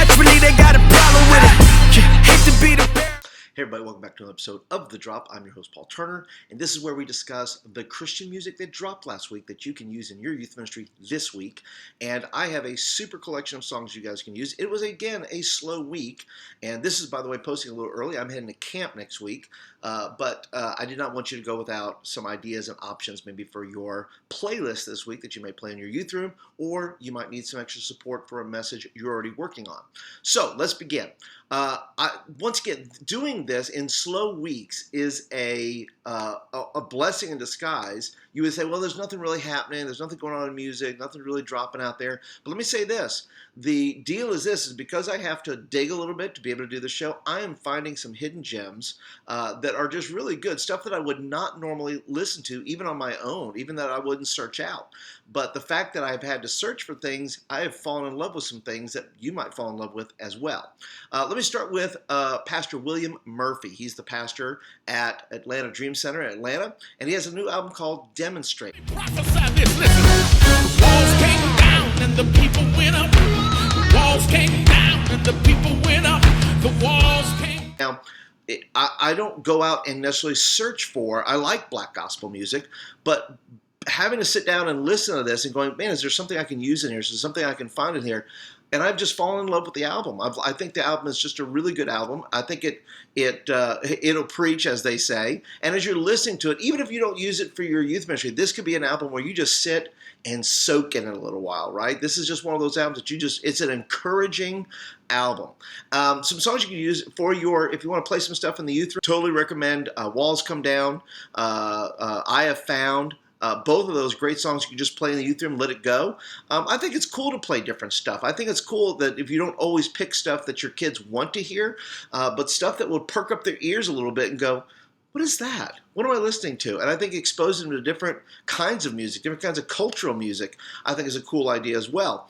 naturally they got a problem with it. Hate to be the Hey everybody, welcome back to another episode of The Drop. I'm your host, Paul Turner, and this is where we discuss the Christian music that dropped last week that you can use in your youth ministry this week. And I have a super collection of songs you guys can use. It was, again, a slow week, and this is, by the way, posting a little early. I'm heading to camp next week, but I did not want you to go without some ideas and options maybe for your playlist this week that you may play in your youth room, or you might need some extra support for a message you're already working on. So let's begin. Once again, doing this in slow weeks is a blessing in disguise. You would say, well, there's nothing really happening. There's nothing going on in music, nothing really dropping out there. But let me say this. The deal is this, is because I have to dig a little bit to be able to do the show, I am finding some hidden gems that are just really good, stuff that I would not normally listen to, even on my own, even that I wouldn't search out. But the fact that I've had to search for things, I have fallen in love with some things that you might fall in love with as well. Let me start with Pastor William Murphy. He's the pastor at Atlanta Dream Center in Atlanta, and he has a new album called Demonstrate. Prophesy this, listen. The walls came down and the people went up. The walls came down and the people went up. The walls came down. Now, I don't go out and necessarily search for, I like black gospel music, but having to sit down and listen to this and going, man, is there something I can use in here? Is there something I can find in here? And I've just fallen in love with the album. I think the album is just a really good album. I think it'll preach, as they say. And as you're listening to it, even if you don't use it for your youth ministry, this could be an album where you just sit and soak in it a little while, right? This is just one of those albums that it's an encouraging album. Some songs you can use for if you want to play some stuff in the youth room, totally recommend Walls Come Down, I Have Found. Both of those great songs you can just play in the youth room, let it go. I think it's cool to play different stuff. I think it's cool that if you don't always pick stuff that your kids want to hear, but stuff that will perk up their ears a little bit and go, what is that? What am I listening to? And I think exposing them to different kinds of music, different kinds of cultural music, I think is a cool idea as well.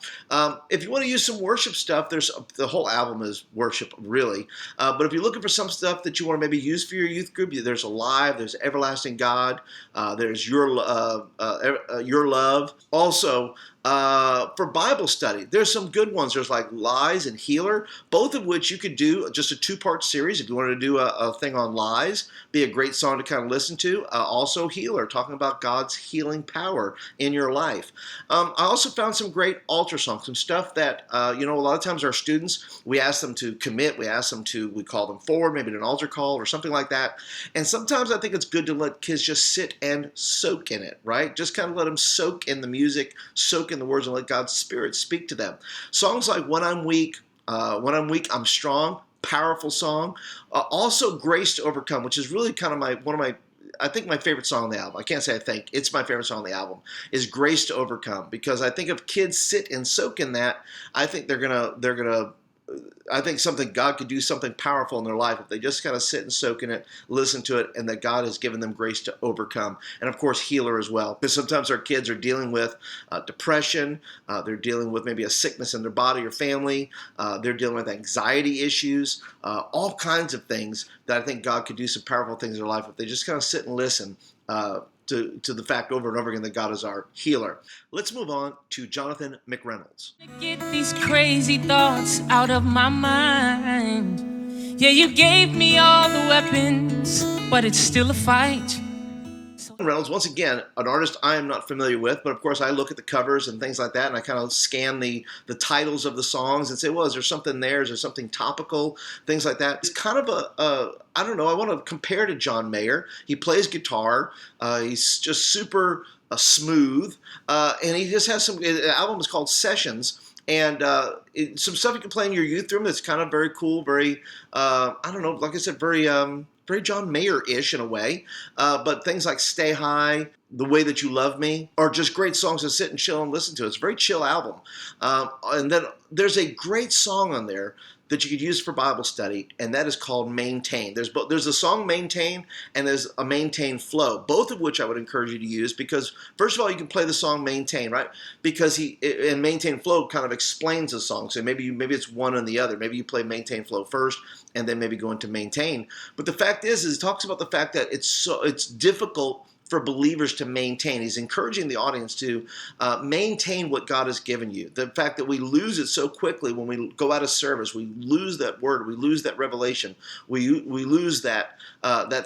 If you want to use some worship stuff, the whole album is worship, really. But if you're looking for some stuff that you want to maybe use for your youth group, there's Alive, there's Everlasting God, there's Your Love. Also, for Bible study, there's some good ones. There's like Lies and Healer, both of which you could do just a two-part series. If you wanted to do a thing on Lies, be a great song to kind of listen to. Also Healer, talking about God's healing power in your life. I also found some great altar songs, some stuff that, a lot of times our students, we ask them to commit, we call them forward, maybe an altar call or something like that. And sometimes I think it's good to let kids just sit and soak in it, right? Just kind of let them soak in the music, soak in the words, and let God's Spirit speak to them. Songs like When I'm Weak, I'm Strong, powerful song. Also Grace to Overcome, which is really kind of I think my favorite song on the album. I can't say I think. It's my favorite song on the album, is Grace to Overcome, because I think if kids sit and soak in that, I think I think God could do something powerful in their life if they just kind of sit and soak in it, listen to it, and that God has given them grace to overcome. And of course, Healer as well. Because sometimes our kids are dealing with depression, they're dealing with maybe a sickness in their body or family, they're dealing with anxiety issues, all kinds of things that I think God could do some powerful things in their life if they just kind of sit and listen to the fact over and over again that God is our healer. Let's move on to Jonathan McReynolds. Get these crazy thoughts out of my mind. Yeah, you gave me all the weapons, but it's still a fight. Reynolds, once again, an artist I am not familiar with, but of course I look at the covers and things like that, and I kind of scan the titles of the songs and say, well, is there something there? Is there something topical? Things like that. It's kind of I don't know, I want to compare to John Mayer. He plays guitar. He's just super smooth, and he just has the album is called Sessions. And some stuff you can play in your youth room that's kind of very cool, very, I don't know, like I said, very John Mayer-ish in a way. But things like Stay High, The Way That You Love Me are just great songs to sit and chill and listen to. It's a very chill album. And then there's a great song on there that you could use for Bible study, and that is called Maintain. There's a song Maintain, and there's a Maintain Flow, both of which I would encourage you to use because, first of all, you can play the song Maintain, right? Because and Maintain Flow kind of explains the song. So maybe it's one and the other. Maybe you play Maintain Flow first, and then maybe go into Maintain. But the fact is it talks about the fact that it's difficult for believers to maintain. He's encouraging the audience to maintain what God has given you. The fact that we lose it so quickly when we go out of service, we lose that word, we lose that revelation, we lose that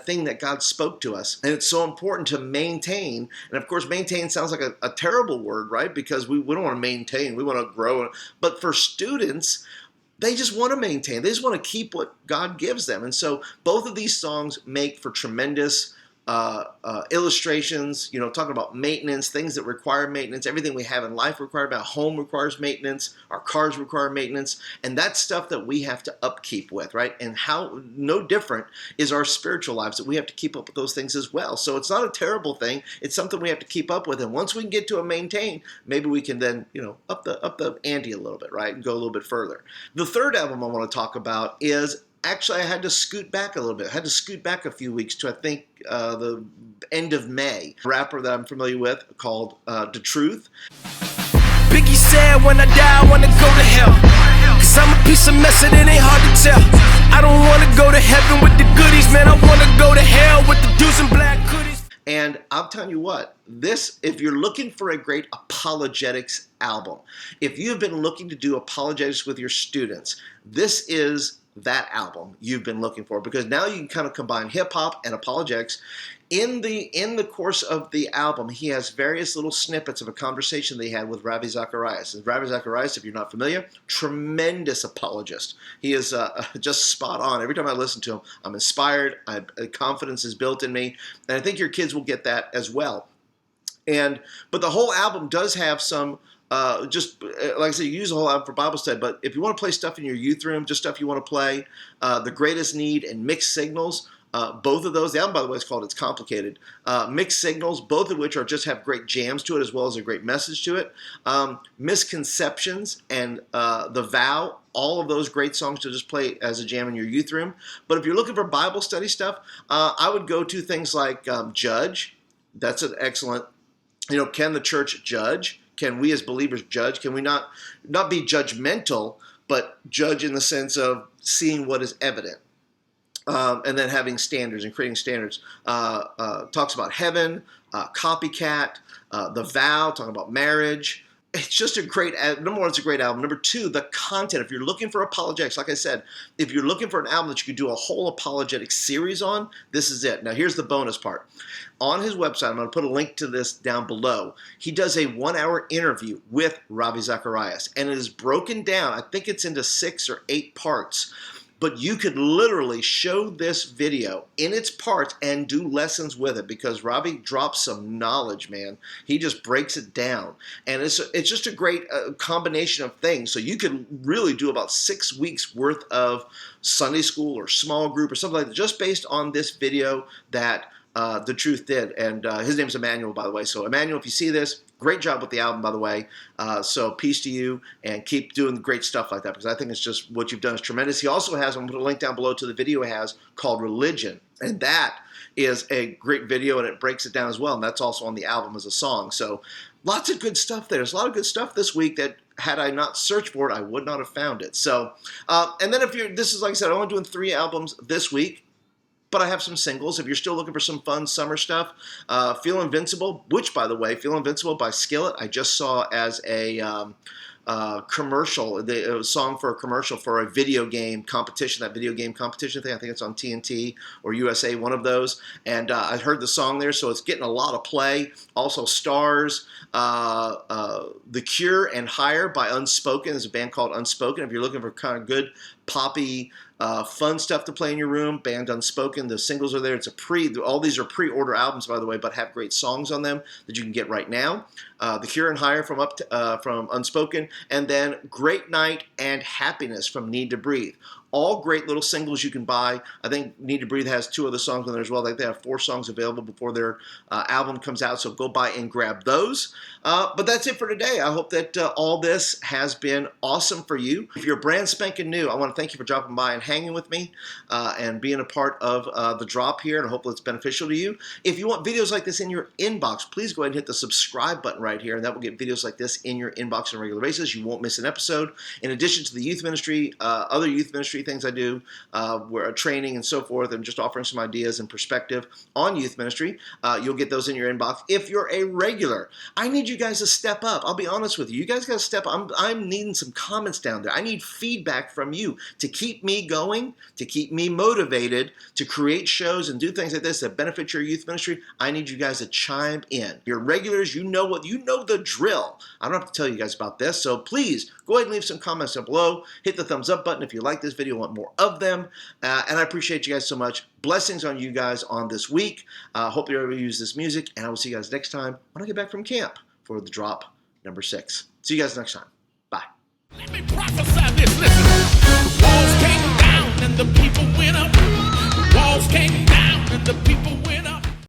thing that God spoke to us. And it's so important to maintain. And of course, maintain sounds like a terrible word, right? Because we don't want to maintain, we want to grow. But for students, they just want to maintain. They just want to keep what God gives them. And so both of these songs make for tremendous illustrations, talking about maintenance, things that require maintenance. Everything we have in life requires about home requires maintenance. Our cars require maintenance. And that's stuff that we have to upkeep with, right? And how no different is our spiritual lives, that we have to keep up with those things as well. So it's not a terrible thing. It's something we have to keep up with. And once we can get to a maintain, maybe we can then, up the ante a little bit, right? And go a little bit further. The third album I want to talk about is, actually, I had to scoot back a little bit. I had to scoot back a few weeks to, I think, the end of May. A rapper that I'm familiar with called The Truth. Biggie said, when I die, I wanna go to hell. Cause I'm a piece of mess and it ain't hard to tell. I don't wanna go to heaven with the goodies, man. I wanna go to hell with the dudes in black hoodies. And I'll tell you what, if you're looking for a great apologetics album, if you've been looking to do apologetics with your students, this is that album you've been looking for, because now you can kind of combine hip-hop and apologetics. In the course of the album, he has various little snippets of a conversation they had with Ravi Zacharias. And Ravi Zacharias, if you're not familiar, tremendous apologist. He is just spot on. Every time I listen to him, I'm inspired. Confidence is built in me, and I think your kids will get that as well. But the whole album does have some like I said, you use the whole album for Bible study, but if you want to play stuff in your youth room, just stuff you want to play, The Greatest Need and Mixed Signals, both of those, the album, by the way, is called It's Complicated. Mixed Signals, both of which just have great jams to it as well as a great message to it. Misconceptions and The Vow, all of those great songs to just play as a jam in your youth room. But if you're looking for Bible study stuff, I would go to things like Judge. That's an excellent, Can the Church Judge? Can we as believers judge? Can we not be judgmental, but judge in the sense of seeing what is evident? And then having standards and creating standards. Talks about heaven, Copycat, The Vow, talking about marriage. It's just a great, number one, it's a great album. Number two, the content. If you're looking for apologetics, like I said, if you're looking for an album that you could do a whole apologetic series on, this is it. Now, here's the bonus part. On his website, I'm going to put a link to this down below. He does a 1-hour interview with Ravi Zacharias, and it is broken down. I think it's into 6 or 8 parts. But you could literally show this video in its parts and do lessons with it, because Ravi drops some knowledge, man. He just breaks it down. And it's just a great combination of things. So you could really do about 6 weeks worth of Sunday school or small group or something like that, just based on this video that The Truth did. And his name's Emmanuel, by the way. So Emmanuel, if you see this, great job with the album, by the way. So peace to you, and keep doing great stuff like that, because I think it's just what you've done is tremendous. He also has, I'm going to put a link down below to the video he has called Religion. And that is a great video, and it breaks it down as well. And that's also on the album as a song. So lots of good stuff there. There's a lot of good stuff this week that, had I not searched for it, I would not have found it. So, and then this is, like I said, I'm only doing 3 albums this week. But I have some singles. If you're still looking for some fun summer stuff, Feel Invincible, which, by the way, Feel Invincible by Skillet, I just saw as a commercial, a song for a commercial for a video game competition, that video game competition thing. I think it's on TNT or USA, one of those. And I heard the song there, so it's getting a lot of play. Also, Stars, The Cure and Higher by Unspoken. There's a band called Unspoken. If you're looking for kind of good poppy, fun stuff to play in your room, band Unspoken. The singles are there. All these are pre-order albums, by the way, but have great songs on them that you can get right now. The Cure and Higher from Unspoken, and then Great Night and Happiness from Need to Breathe. All great little singles you can buy. I think Need to Breathe has 2 other songs on there as well. They have 4 songs available before their album comes out, so go buy and grab those. But that's it for today. I hope that all this has been awesome for you. If you're brand spanking new, I want to thank you for dropping by and hanging with me and being a part of the drop here, and I hope it's beneficial to you. If you want videos like this in your inbox, please go ahead and hit the subscribe button right here, and that will get videos like this in your inbox on a regular basis. You won't miss an episode. In addition to the youth ministry, other youth ministry things I do, where training and so forth, and just offering some ideas and perspective on youth ministry. You'll get those in your inbox. If you're a regular, I need you guys to step up. I'll be honest with you. You guys got to step up. I'm needing some comments down there. I need feedback from you to keep me going, to keep me motivated, to create shows and do things like this that benefit your youth ministry. I need you guys to chime in. You're regulars. You know the drill. I don't have to tell you guys about this. So please go ahead and leave some comments down below. Hit the thumbs up button if you like this video, want more of them. And I appreciate you guys so much. Blessings on you guys on this week. Hope you ever use this music, and I will see you guys next time when I get back from camp for the drop number 6. See you guys next time. Bye. Let me prophesy this. Listen. The walls came down and the people went up. The walls came down and the people went up.